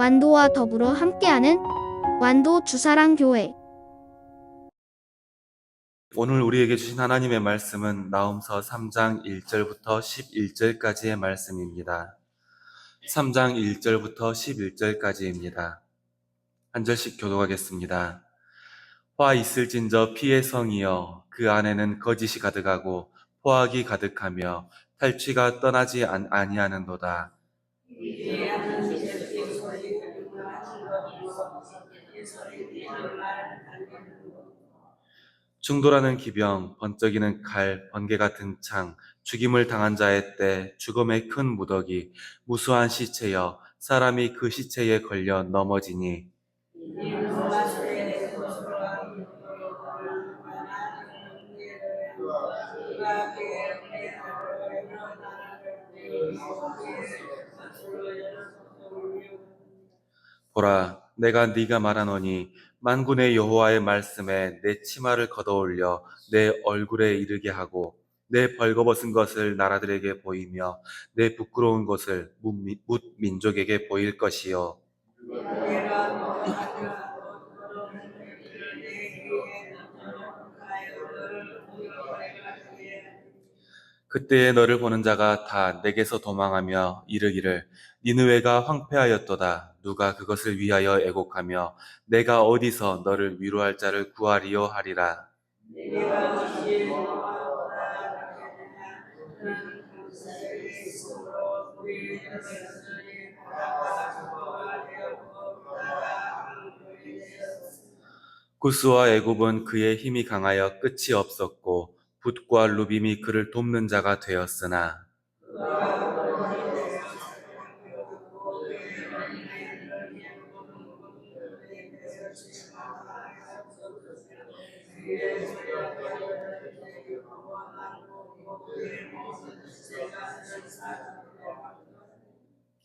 완도와 더불어 함께하는 완도 주사랑교회. 오늘 우리에게 주신 하나님의 말씀은 나홈서 3장 1절부터 11절까지의 말씀입니다. 3장 1절부터 11절까지입니다. 한 절씩 교독하겠습니다. 화 있을진저 피의 성이여 그 안에는 거짓이 가득하고 포악이 가득하며 탈취가 떠나지 아니하는도다. 충돌하는 기병, 번쩍이는 칼, 번개가 등창, 죽임을 당한 자의 때, 죽음의 큰 무더기, 무수한 시체여, 사람이 그 시체에 걸려 넘어지니, 보라, 내가 네가 말하노니 만군의 여호와의 말씀에 내 치마를 걷어올려 내 얼굴에 이르게 하고 내 벌거벗은 것을 나라들에게 보이며 내 부끄러운 것을 뭇 민족에게 보일 것이요. 그때에 너를 보는 자가 다 내게서 도망하며 이르기를 니느웨가 황폐하였도다. 누가 그것을 위하여 애곡하며 내가 어디서 너를 위로할 자를 구하리요 하리라. 구스와 애굽은 그의 힘이 강하여 끝이 없었고 붓과 루빔이 그를 돕는 자가 되었으나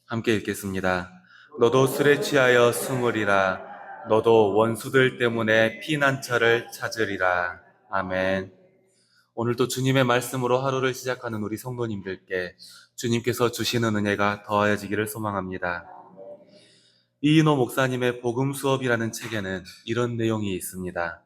함께 읽겠습니다. 너도 술에 취하여 숨으리라. 너도 원수들 때문에 피난처를 찾으리라. 아멘. 오늘도 주님의 말씀으로 하루를 시작하는 우리 성도님들께 주님께서 주시는 은혜가 더하여지기를 소망합니다. 이인호 목사님의 복음 수업이라는 책에는 이런 내용이 있습니다.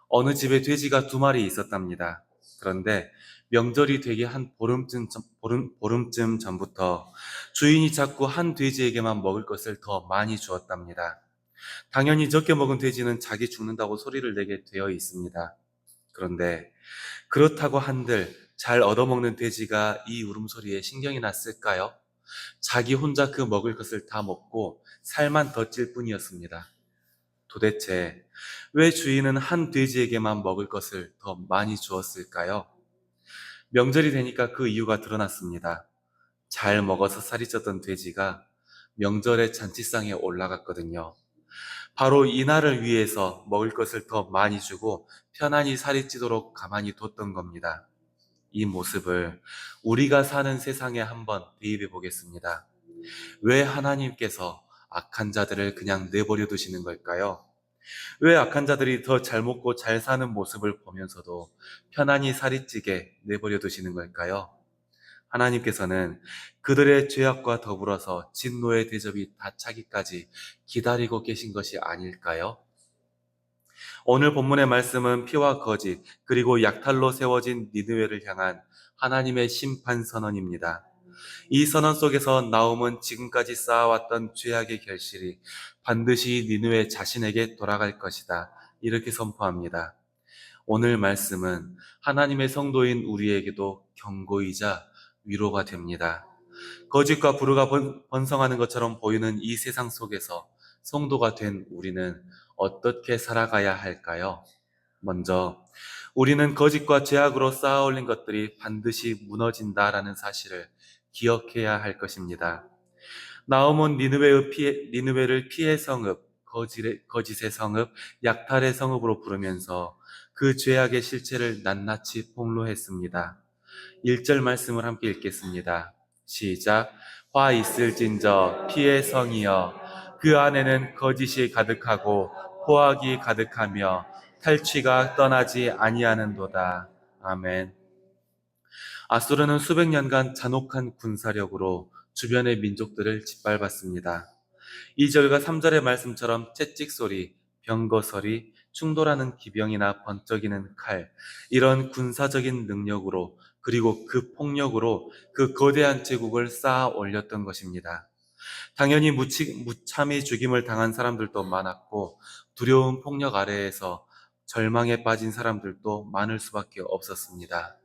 어느 집에 돼지가 2마리 있었답니다. 그런데 명절이 되기 한 보름쯤 전부터 주인이 자꾸 한 돼지에게만 먹을 것을 더 많이 주었답니다. 당연히 적게 먹은 돼지는 자기 죽는다고 소리를 내게 되어 있습니다. 그런데 그렇다고 한들 잘 얻어먹는 돼지가 이 울음소리에 신경이 났을까요? 자기 혼자 그 먹을 것을 다 먹고 살만 더 찔 뿐이었습니다. 도대체 왜 주인은 한 돼지에게만 먹을 것을 더 많이 주었을까요? 명절이 되니까 그 이유가 드러났습니다. 잘 먹어서 살이 쪘던 돼지가 명절에 잔치상에 올라갔거든요. 바로 이날을 위해서 먹을 것을 더 많이 주고 편안히 살이 찌도록 가만히 뒀던 겁니다. 이 모습을 우리가 사는 세상에 한번 대입해 보겠습니다. 왜 하나님께서 악한 자들을 그냥 내버려 두시는 걸까요? 왜 악한 자들이 더 잘 먹고 잘 사는 모습을 보면서도 편안히 살이 찌게 내버려 두시는 걸까요? 하나님께서는 그들의 죄악과 더불어서 진노의 대접이 닥차기까지 기다리고 계신 것이 아닐까요? 오늘 본문의 말씀은 피와 거짓 그리고 약탈로 세워진 니느웨를 향한 하나님의 심판 선언입니다. 이 선언 속에서 나홈은 지금까지 쌓아왔던 죄악의 결실이 반드시 니느웨 자신에게 돌아갈 것이다. 이렇게 선포합니다. 오늘 말씀은 하나님의 성도인 우리에게도 경고이자 위로가 됩니다. 거짓과 불의가 번성하는 것처럼 보이는 이 세상 속에서 성도가 된 우리는 어떻게 살아가야 할까요? 먼저 우리는 거짓과 죄악으로 쌓아 올린 것들이 반드시 무너진다라는 사실을 기억해야 할 것입니다. 나홈은 니느웨를 피의 성읍, 거짓의 성읍, 약탈의 성읍으로 부르면서 그 죄악의 실체를 낱낱이 폭로했습니다. 1절 말씀을 함께 읽겠습니다. 시작. 화 있을진저 피의 성이여 그 안에는 거짓이 가득하고 포악이 가득하며 탈취가 떠나지 아니하는도다. 아멘. 아수르는 수백 년간 잔혹한 군사력으로 주변의 민족들을 짓밟았습니다. 2절과 3절의 말씀처럼 채찍 소리, 병거 소리, 충돌하는 기병이나 번쩍이는 칼, 이런 군사적인 능력으로 그리고 그 폭력으로 그 거대한 제국을 쌓아 올렸던 것입니다. 당연히 무참히 죽임을 당한 사람들도 많았고 두려운 폭력 아래에서 절망에 빠진 사람들도 많을 수밖에 없었습니다.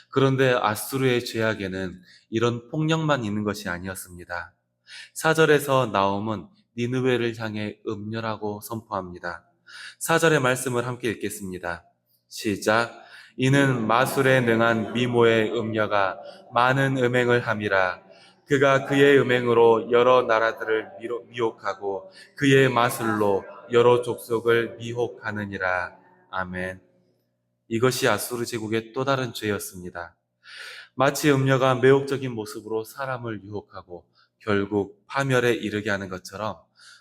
그런데 아수르의 죄악에는 이런 폭력만 있는 것이 아니었습니다. 4절에서 나옴은 니느웨를 향해 음녀라고 선포합니다. 4절의 말씀을 함께 읽겠습니다. 시작. 이는 마술에 능한 미모의 음녀가 많은 음행을 함이라. 그가 그의 음행으로 여러 나라들을 미혹하고 그의 마술로 여러 족속을 미혹하느니라. 아멘. 이것이 아수르 제국의 또 다른 죄였습니다. 마치 음녀가 매혹적인 모습으로 사람을 유혹하고 결국 파멸에 이르게 하는 것처럼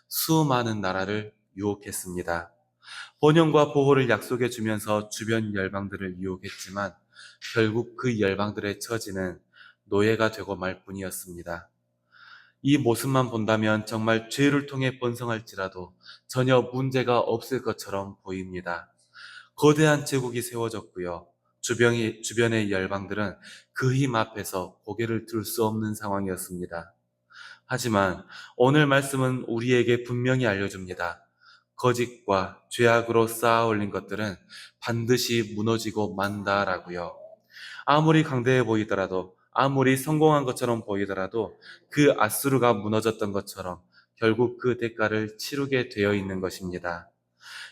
수많은 나라를 유혹했습니다. 번영과 보호를 약속해 주면서 주변 열방들을 유혹했지만 결국 그 열방들의 처지는 노예가 되고 말 뿐이었습니다. 이 모습만 본다면 정말 죄를 통해 번성할지라도 전혀 문제가 없을 것처럼 보입니다. 거대한 제국이 세워졌고요. 주변의 열방들은 그 힘 앞에서 고개를 들 수 없는 상황이었습니다. 하지만 오늘 말씀은 우리에게 분명히 알려줍니다. 거짓과 죄악으로 쌓아 올린 것들은 반드시 무너지고 만다라고요. 아무리 강대해 보이더라도, 아무리 성공한 것처럼 보이더라도 그 아수르가 무너졌던 것처럼 결국 그 대가를 치르게 되어 있는 것입니다.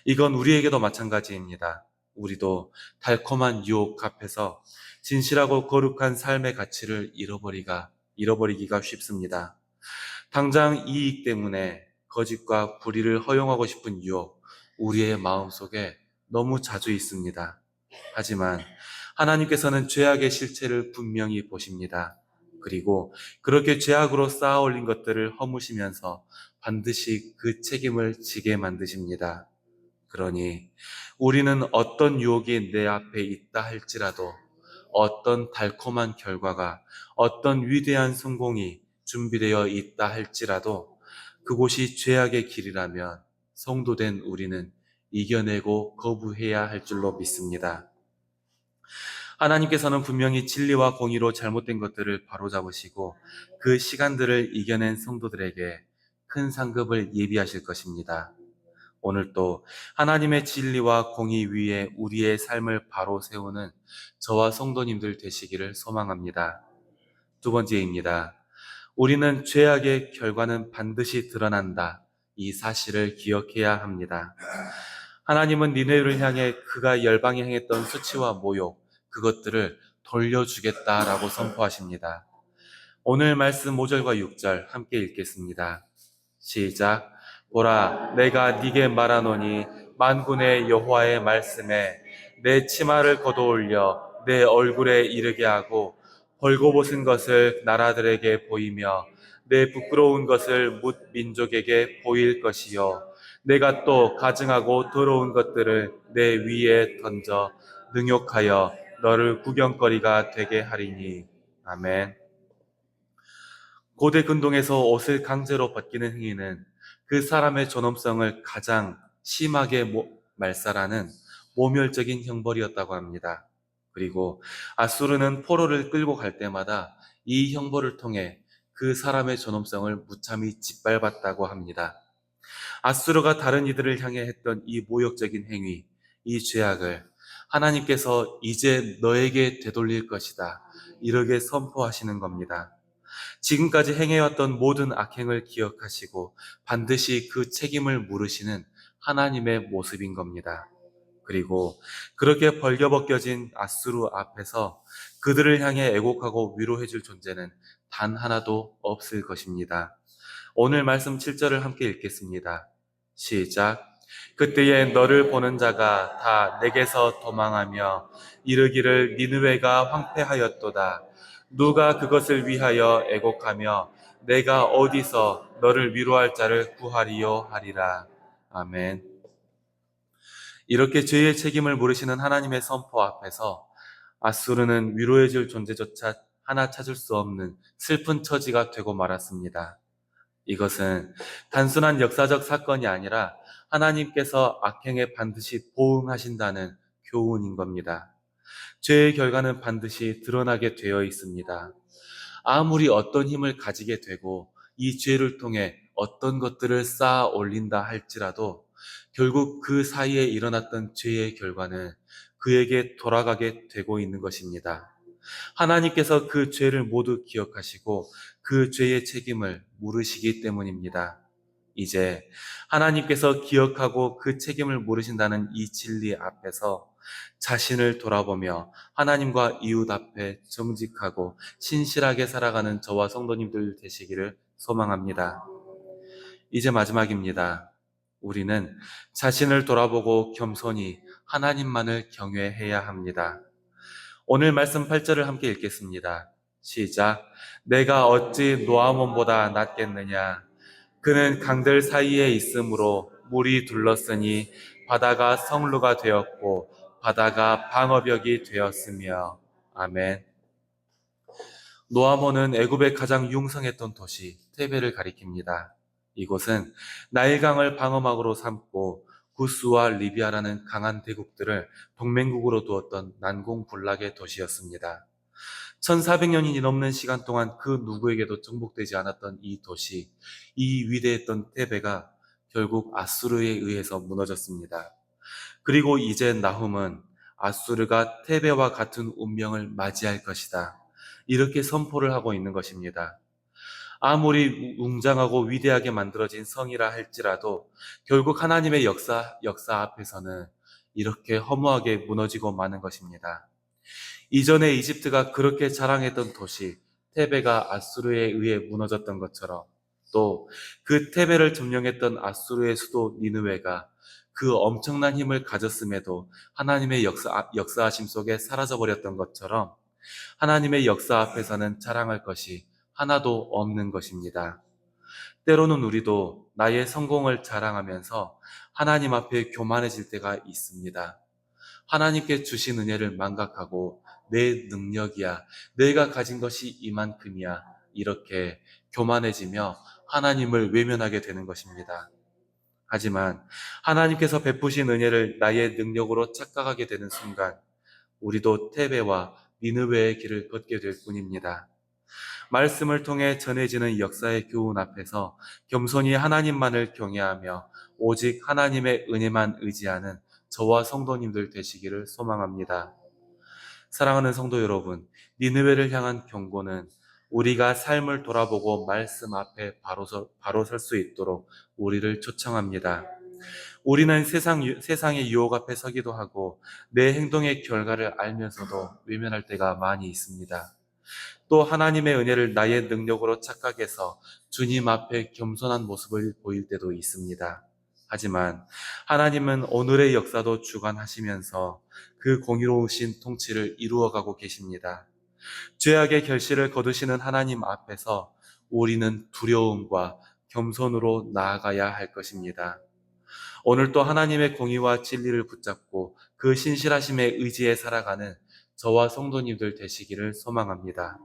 이건 우리에게도 마찬가지입니다. 우리도 달콤한 유혹 앞에서 진실하고 거룩한 삶의 가치를 잃어버리기가 쉽습니다. 당장 이익 때문에 거짓과 불의를 허용하고 싶은 유혹, 우리의 마음속에 너무 자주 있습니다. 하지만 하나님께서는 죄악의 실체를 분명히 보십니다. 그리고 그렇게 죄악으로 쌓아 올린 것들을 허무시면서 반드시 그 책임을 지게 만드십니다. 그러니 우리는 어떤 유혹이 내 앞에 있다 할지라도, 어떤 달콤한 결과가, 어떤 위대한 성공이 준비되어 있다 할지라도 그곳이 죄악의 길이라면 성도된 우리는 이겨내고 거부해야 할 줄로 믿습니다. 하나님께서는 분명히 진리와 공의로 잘못된 것들을 바로잡으시고 그 시간들을 이겨낸 성도들에게 큰 상급을 예비하실 것입니다. 오늘도 하나님의 진리와 공의 위에 우리의 삶을 바로 세우는 저와 성도님들 되시기를 소망합니다. 두 번째입니다. 우리는 죄악의 결과는 반드시 드러난다. 이 사실을 기억해야 합니다. 하나님은 니네를 향해 그가 열방에 행했던 수치와 모욕, 그것들을 돌려주겠다라고 선포하십니다. 오늘 말씀 5절과 6절 함께 읽겠습니다. 시작. 보라, 내가 네게 말하노니 만군의 여호와의 말씀에 내 치마를 걷어올려 내 얼굴에 이르게 하고 벌거벗은 것을 나라들에게 보이며 내 부끄러운 것을 뭇 민족에게 보일 것이요 내가 또 가증하고 더러운 것들을 내 위에 던져 능욕하여 너를 구경거리가 되게 하리니. 아멘. 고대 근동에서 옷을 강제로 벗기는 행위는 그 사람의 존엄성을 가장 심하게 말살하는 모멸적인 형벌이었다고 합니다. 그리고 아수르는 포로를 끌고 갈 때마다 이 형벌을 통해 그 사람의 존엄성을 무참히 짓밟았다고 합니다. 아수르가 다른 이들을 향해 했던 이 모욕적인 행위, 이 죄악을 하나님께서 이제 너에게 되돌릴 것이다, 이렇게 선포하시는 겁니다. 지금까지 행해왔던 모든 악행을 기억하시고 반드시 그 책임을 물으시는 하나님의 모습인 겁니다. 그리고 그렇게 벌겨벗겨진 아수르 앞에서 그들을 향해 애곡하고 위로해줄 존재는 단 하나도 없을 것입니다. 오늘 말씀 7절을 함께 읽겠습니다. 시작. 그때에 너를 보는 자가 다 내게서 도망하며 이르기를 니느웨가 황폐하였도다. 누가 그것을 위하여 애곡하며 내가 어디서 너를 위로할 자를 구하리요 하리라. 아멘. 이렇게 죄의 책임을 물으시는 하나님의 선포 앞에서 아수르는 위로해줄 존재조차 하나 찾을 수 없는 슬픈 처지가 되고 말았습니다. 이것은 단순한 역사적 사건이 아니라 하나님께서 악행에 반드시 보응하신다는 교훈인 겁니다. 죄의 결과는 반드시 드러나게 되어 있습니다. 아무리 어떤 힘을 가지게 되고 이 죄를 통해 어떤 것들을 쌓아 올린다 할지라도 결국 그 사이에 일어났던 죄의 결과는 그에게 돌아가게 되고 있는 것입니다. 하나님께서 그 죄를 모두 기억하시고 그 죄의 책임을 물으시기 때문입니다. 이제 하나님께서 기억하고 그 책임을 물으신다는 이 진리 앞에서 자신을 돌아보며 하나님과 이웃 앞에 정직하고 신실하게 살아가는 저와 성도님들 되시기를 소망합니다. 이제 마지막입니다. 우리는 자신을 돌아보고 겸손히 하나님만을 경외해야 합니다. 오늘 말씀 8절을 함께 읽겠습니다. 시작. 내가 어찌 노아몬보다 낫겠느냐. 그는 강들 사이에 있으므로 물이 둘렀으니 바다가 성루가 되었고 바다가 방어벽이 되었으며. 아멘. 노아몬은 애굽의 가장 융성했던 도시 테베를 가리킵니다. 이곳은 나일강을 방어막으로 삼고 구스와 리비아라는 강한 대국들을 동맹국으로 두었던 난공불락의 도시였습니다. 1400년이 넘는 시간 동안 그 누구에게도 정복되지 않았던 이 도시, 이 위대했던 테베가 결국 아수르에 의해서 무너졌습니다. 그리고 이제 나훔은 아수르가 테베와 같은 운명을 맞이할 것이다, 이렇게 선포를 하고 있는 것입니다. 아무리 웅장하고 위대하게 만들어진 성이라 할지라도 결국 하나님의 역사 앞에서는 이렇게 허무하게 무너지고 마는 것입니다. 이전에 이집트가 그렇게 자랑했던 도시 테베가 아수르에 의해 무너졌던 것처럼, 또 그 테베를 점령했던 아수르의 수도 니느웨가 그 엄청난 힘을 가졌음에도 하나님의 역사하심 속에 사라져버렸던 것처럼 하나님의 역사 앞에서는 자랑할 것이 하나도 없는 것입니다. 때로는 우리도 나의 성공을 자랑하면서 하나님 앞에 교만해질 때가 있습니다. 하나님께 주신 은혜를 망각하고 내 능력이야, 내가 가진 것이 이만큼이야, 이렇게 교만해지며 하나님을 외면하게 되는 것입니다. 하지만 하나님께서 베푸신 은혜를 나의 능력으로 착각하게 되는 순간 우리도 테베와 니느웨의 길을 걷게 될 뿐입니다. 말씀을 통해 전해지는 역사의 교훈 앞에서 겸손히 하나님만을 경외하며 오직 하나님의 은혜만 의지하는 저와 성도님들 되시기를 소망합니다. 사랑하는 성도 여러분, 니느웨를 향한 경고는 우리가 삶을 돌아보고 말씀 앞에 바로 설 수 있도록 우리를 초청합니다. 우리는 세상의 유혹 앞에 서기도 하고 내 행동의 결과를 알면서도 외면할 때가 많이 있습니다. 또 하나님의 은혜를 나의 능력으로 착각해서 주님 앞에 겸손한 모습을 보일 때도 있습니다. 하지만 하나님은 오늘의 역사도 주관하시면서 그 공의로우신 통치를 이루어가고 계십니다. 죄악의 결실을 거두시는 하나님 앞에서 우리는 두려움과 겸손으로 나아가야 할 것입니다. 오늘 또 하나님의 공의와 진리를 붙잡고 그 신실하심에 의지해 살아가는 저와 성도님들 되시기를 소망합니다.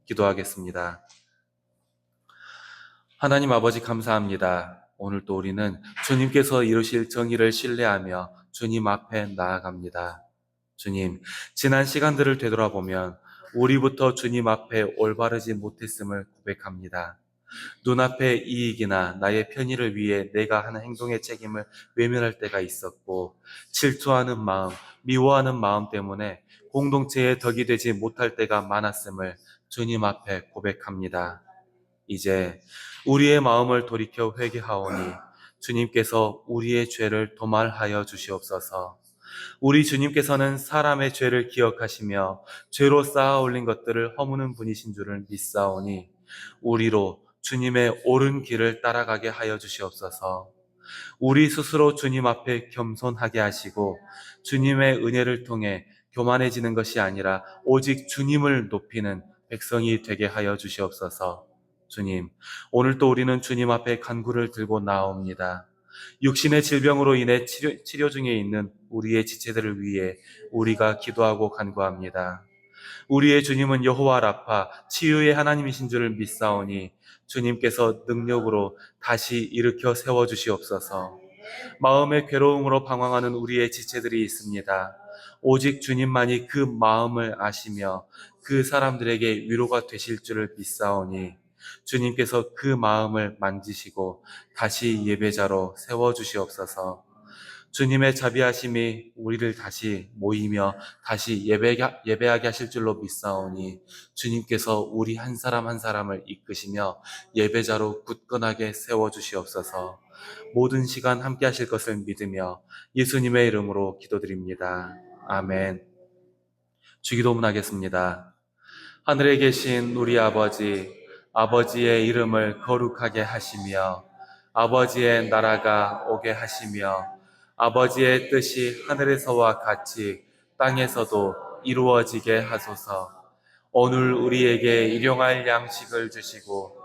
기도하겠습니다. 하나님 아버지 감사합니다. 오늘 또 우리는 주님께서 이루실 정의를 신뢰하며 주님 앞에 나아갑니다. 주님, 지난 시간들을 되돌아보면 우리부터 주님 앞에 올바르지 못했음을 고백합니다. 눈앞의 이익이나 나의 편의를 위해 내가 하는 행동의 책임을 외면할 때가 있었고, 질투하는 마음, 미워하는 마음 때문에 공동체의 덕이 되지 못할 때가 많았음을 주님 앞에 고백합니다. 이제 우리의 마음을 돌이켜 회개하오니 주님께서 우리의 죄를 도말하여 주시옵소서. 우리 주님께서는 사람의 죄를 기억하시며 죄로 쌓아 올린 것들을 허무는 분이신 줄을 믿사오니 우리로 주님의 옳은 길을 따라가게 하여 주시옵소서. 우리 스스로 주님 앞에 겸손하게 하시고 주님의 은혜를 통해 교만해지는 것이 아니라 오직 주님을 높이는 백성이 되게 하여 주시옵소서. 주님, 오늘 또 우리는 주님 앞에 간구를 들고 나옵니다. 육신의 질병으로 인해 치료 중에 있는 우리의 지체들을 위해 우리가 기도하고 간구합니다. 우리의 주님은 여호와 라파 치유의 하나님이신 줄을 믿사오니 주님께서 능력으로 다시 일으켜 세워주시옵소서. 마음의 괴로움으로 방황하는 우리의 지체들이 있습니다. 오직 주님만이 그 마음을 아시며 그 사람들에게 위로가 되실 줄을 믿사오니 주님께서 그 마음을 만지시고 다시 예배자로 세워주시옵소서. 주님의 자비하심이 우리를 다시 모이며 다시 예배하게 하실 줄로 믿사오니 주님께서 우리 한 사람 한 사람을 이끄시며 예배자로 굳건하게 세워주시옵소서. 모든 시간 함께 하실 것을 믿으며 예수님의 이름으로 기도드립니다. 아멘. 주기도문 하겠습니다. 하늘에 계신 우리 아버지, 아버지의 이름을 거룩하게 하시며 아버지의 나라가 오게 하시며 아버지의 뜻이 하늘에서와 같이 땅에서도 이루어지게 하소서. 오늘 우리에게 일용할 양식을 주시고